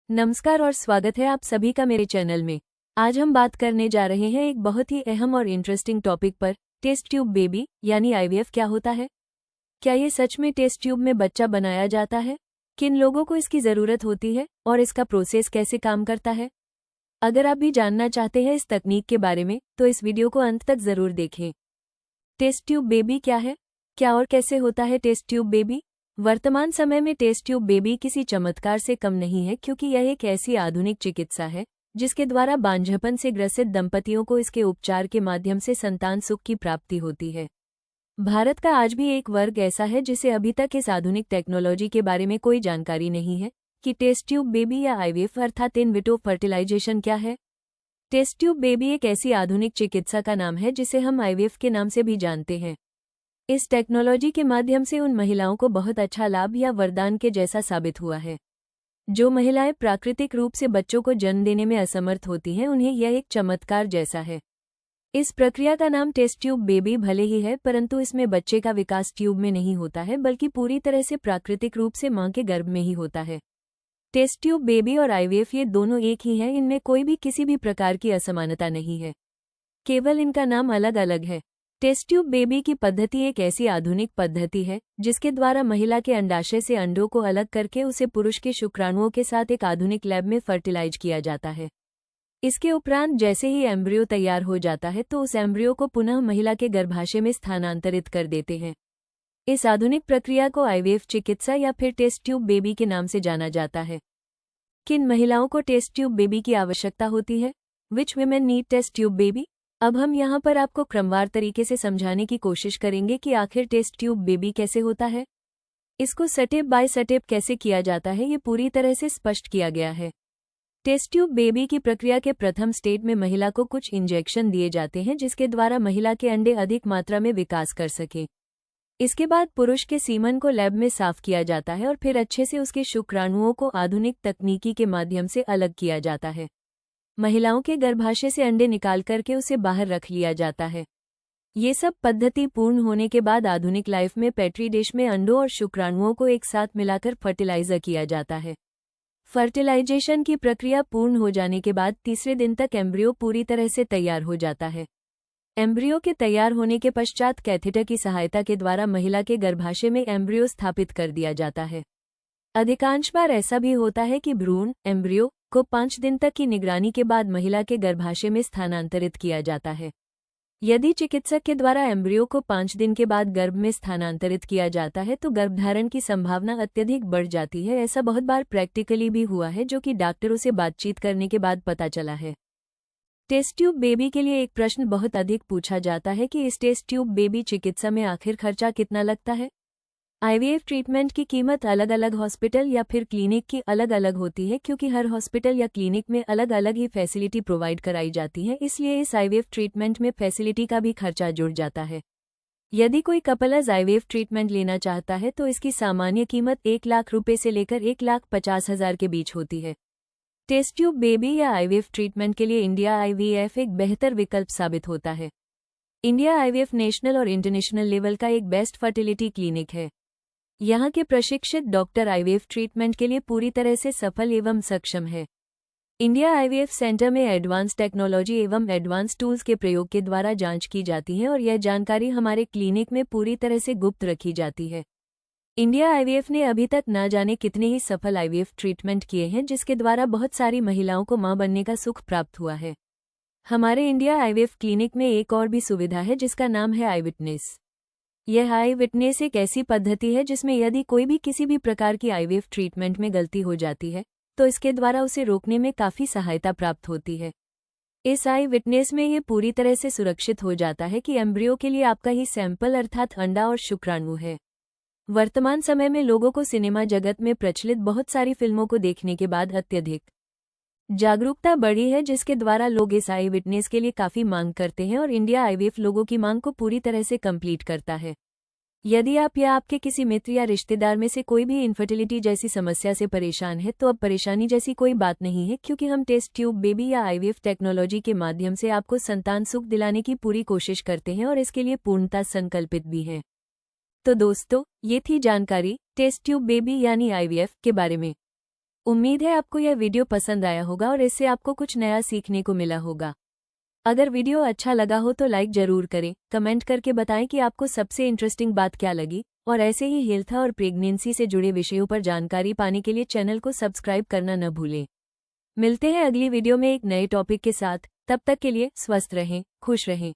नमस्कार और स्वागत है आप सभी का मेरे चैनल में। आज हम बात करने जा रहे हैं एक बहुत ही अहम और इंटरेस्टिंग टॉपिक पर, टेस्ट ट्यूब बेबी यानी आईवीएफ क्या होता है। क्या ये सच में टेस्ट ट्यूब में बच्चा बनाया जाता है? किन लोगों को इसकी ज़रूरत होती है और इसका प्रोसेस कैसे काम करता है? अगर आप भी जानना चाहते हैं इस तकनीक के बारे में तो इस वीडियो को अंत तक ज़रूर देखें। टेस्ट ट्यूब बेबी क्या है? क्या और कैसे होता है टेस्ट ट्यूब बेबी? वर्तमान समय में टेस्ट ट्यूब बेबी किसी चमत्कार से कम नहीं है, क्योंकि यह एक ऐसी आधुनिक चिकित्सा है जिसके द्वारा बांझपन से ग्रसित दंपतियों को इसके उपचार के माध्यम से संतान सुख की प्राप्ति होती है। भारत का आज भी एक वर्ग ऐसा है जिसे अभी तक इस आधुनिक टेक्नोलॉजी के बारे में कोई जानकारी नहीं है कि टेस्ट ट्यूब बेबी या आईवीएफ अर्थात इन विट्रो फर्टिलाइजेशन क्या है। टेस्ट ट्यूब बेबी एक ऐसी आधुनिक चिकित्सा का नाम है जिसे हम आईवीएफ के नाम से भी जानते हैं। इस टेक्नोलॉजी के माध्यम से उन महिलाओं को बहुत अच्छा लाभ या वरदान के जैसा साबित हुआ है। जो महिलाएं प्राकृतिक रूप से बच्चों को जन्म देने में असमर्थ होती हैं, उन्हें यह एक चमत्कार जैसा है। इस प्रक्रिया का नाम टेस्ट ट्यूब बेबी भले ही है, परंतु इसमें बच्चे का विकास ट्यूब में नहीं होता है, बल्कि पूरी तरह से प्राकृतिक रूप से मां के गर्भ में ही होता है। टेस्ट ट्यूब बेबी और आईवीएफ ये दोनों एक ही हैं, इनमें कोई भी किसी भी प्रकार की असमानता नहीं है, केवल इनका नाम अलग अलग है। टेस्ट ट्यूब बेबी की पद्धति एक ऐसी आधुनिक पद्धति है जिसके द्वारा महिला के अंडाशय से अंडों को अलग करके उसे पुरुष के शुक्राणुओं के साथ एक आधुनिक लैब में फर्टिलाइज किया जाता है। इसके उपरांत जैसे ही एम्ब्रियो तैयार हो जाता है तो उस एम्ब्रियो को पुनः महिला के गर्भाशय में स्थानांतरित कर देते हैं। इस आधुनिक प्रक्रिया को आईवीएफ चिकित्सा या फिर टेस्ट ट्यूब बेबी के नाम से जाना जाता है। किन महिलाओं को टेस्ट ट्यूब बेबी की आवश्यकता होती है? Which women need test tube baby? अब हम यहाँ पर आपको क्रमवार तरीके से समझाने की कोशिश करेंगे कि आखिर टेस्ट ट्यूब बेबी कैसे होता है। इसको स्टेप बाय स्टेप कैसे किया जाता है, ये पूरी तरह से स्पष्ट किया गया है। टेस्ट ट्यूब बेबी की प्रक्रिया के प्रथम स्टेज में महिला को कुछ इंजेक्शन दिए जाते हैं जिसके द्वारा महिला के अंडे अधिक मात्रा में विकास कर सके। इसके बाद पुरुष के सीमन को लैब में साफ किया जाता है और फिर अच्छे से उसके शुक्राणुओं को आधुनिक तकनीकी के माध्यम से अलग किया जाता है। महिलाओं के गर्भाशय से अंडे निकाल करके उसे बाहर रख लिया जाता है। ये सब पद्धति पूर्ण होने के बाद आधुनिक लाइफ में पेट्री डिश में अंडों और शुक्राणुओं को एक साथ मिलाकर फर्टिलाइजर किया जाता है। फर्टिलाइजेशन की प्रक्रिया पूर्ण हो जाने के बाद तीसरे दिन तक एम्ब्रियो पूरी तरह से तैयार हो जाता है। एम्ब्रियो के तैयार होने के पश्चात कैथेटर की सहायता के द्वारा महिला के गर्भाशय में एम्ब्रियो स्थापित कर दिया जाता है। अधिकांश बार ऐसा भी होता है कि भ्रूण एम्ब्रियो को 5 दिन तक की निगरानी के बाद महिला के गर्भाशय में स्थानांतरित किया जाता है। यदि चिकित्सक के द्वारा एम्ब्रियो को 5 दिन के बाद गर्भ में स्थानांतरित किया जाता है तो गर्भधारण की संभावना अत्यधिक बढ़ जाती है। ऐसा बहुत बार प्रैक्टिकली भी हुआ है, जो कि डॉक्टरों से बातचीत करने के बाद पता चला है। टेस्ट ट्यूब बेबी के लिए एक प्रश्न बहुत अधिक पूछा जाता है कि इस टेस्ट ट्यूब बेबी चिकित्सा में आखिर खर्चा कितना लगता है। आईवीएफ ट्रीटमेंट की कीमत अलग अलग हॉस्पिटल या फिर क्लिनिक की अलग अलग होती है, क्योंकि हर हॉस्पिटल या क्लिनिक में अलग अलग ही फैसिलिटी प्रोवाइड कराई जाती है, इसलिए इस आईवीएफ ट्रीटमेंट में फैसिलिटी का भी खर्चा जुड़ जाता है। यदि कोई कपल आईवीएफ ट्रीटमेंट लेना चाहता है तो इसकी सामान्य कीमत 1 लाख रुपए से लेकर 1,50,000 के बीच होती है। टेस्ट ट्यूब बेबी या आईवीएफ ट्रीटमेंट के लिए इंडिया आईवीएफ एक बेहतर विकल्प साबित होता है। इंडिया आईवीएफ नेशनल और इंटरनेशनल लेवल का एक बेस्ट फर्टिलिटी क्लिनिक है। यहाँ के प्रशिक्षित डॉक्टर आईवीएफ ट्रीटमेंट के लिए पूरी तरह से सफल एवं सक्षम है। इंडिया आईवीएफ सेंटर में एडवांस टेक्नोलॉजी एवं एडवांस टूल्स के प्रयोग के द्वारा जांच की जाती है और यह जानकारी हमारे क्लिनिक में पूरी तरह से गुप्त रखी जाती है। इंडिया आईवीएफ ने अभी तक न जाने कितने ही सफल आईवीएफ ट्रीटमेंट किए हैं, जिसके द्वारा बहुत सारी महिलाओं को मां बनने का सुख प्राप्त हुआ है। हमारे इंडिया आईवीएफ क्लिनिक में एक और भी सुविधा है जिसका नाम है आई विटनेस। यह आई विटनेस एक ऐसी पद्धति है जिसमें यदि कोई भी किसी भी प्रकार की आईवीएफ ट्रीटमेंट में गलती हो जाती है तो इसके द्वारा उसे रोकने में काफ़ी सहायता प्राप्त होती है। इस आई विटनेस में ये पूरी तरह से सुरक्षित हो जाता है कि एम्ब्रियो के लिए आपका ही सैंपल अर्थात अंडा और शुक्राणु है। वर्तमान समय में लोगों को सिनेमा जगत में प्रचलित बहुत सारी फिल्मों को देखने के बाद अत्यधिक जागरूकता बढ़ी है, जिसके द्वारा लोग इस आई विटनेस के लिए काफ़ी मांग करते हैं और इंडिया आईवीएफ लोगों की मांग को पूरी तरह से कंप्लीट करता है। यदि आप या आपके किसी मित्र या रिश्तेदार में से कोई भी इनफर्टिलिटी जैसी समस्या से परेशान है तो अब परेशानी जैसी कोई बात नहीं है, क्योंकि हम टेस्ट ट्यूब बेबी या आईवीएफ टेक्नोलॉजी के माध्यम से आपको संतान सुख दिलाने की पूरी कोशिश करते हैं और इसके लिए पूर्णतः संकल्पित भी हैं। तो दोस्तों, ये थी जानकारी टेस्ट ट्यूब बेबी यानी आईवीएफ के बारे में। उम्मीद है आपको यह वीडियो पसंद आया होगा और इससे आपको कुछ नया सीखने को मिला होगा। अगर वीडियो अच्छा लगा हो तो लाइक जरूर करें, कमेंट करके बताएं कि आपको सबसे इंटरेस्टिंग बात क्या लगी, और ऐसे ही हेल्थ और प्रेगनेंसी से जुड़े विषयों पर जानकारी पाने के लिए चैनल को सब्सक्राइब करना न भूलें। मिलते हैं अगली वीडियो में एक नए टॉपिक के साथ। तब तक के लिए स्वस्थ रहें, खुश रहें।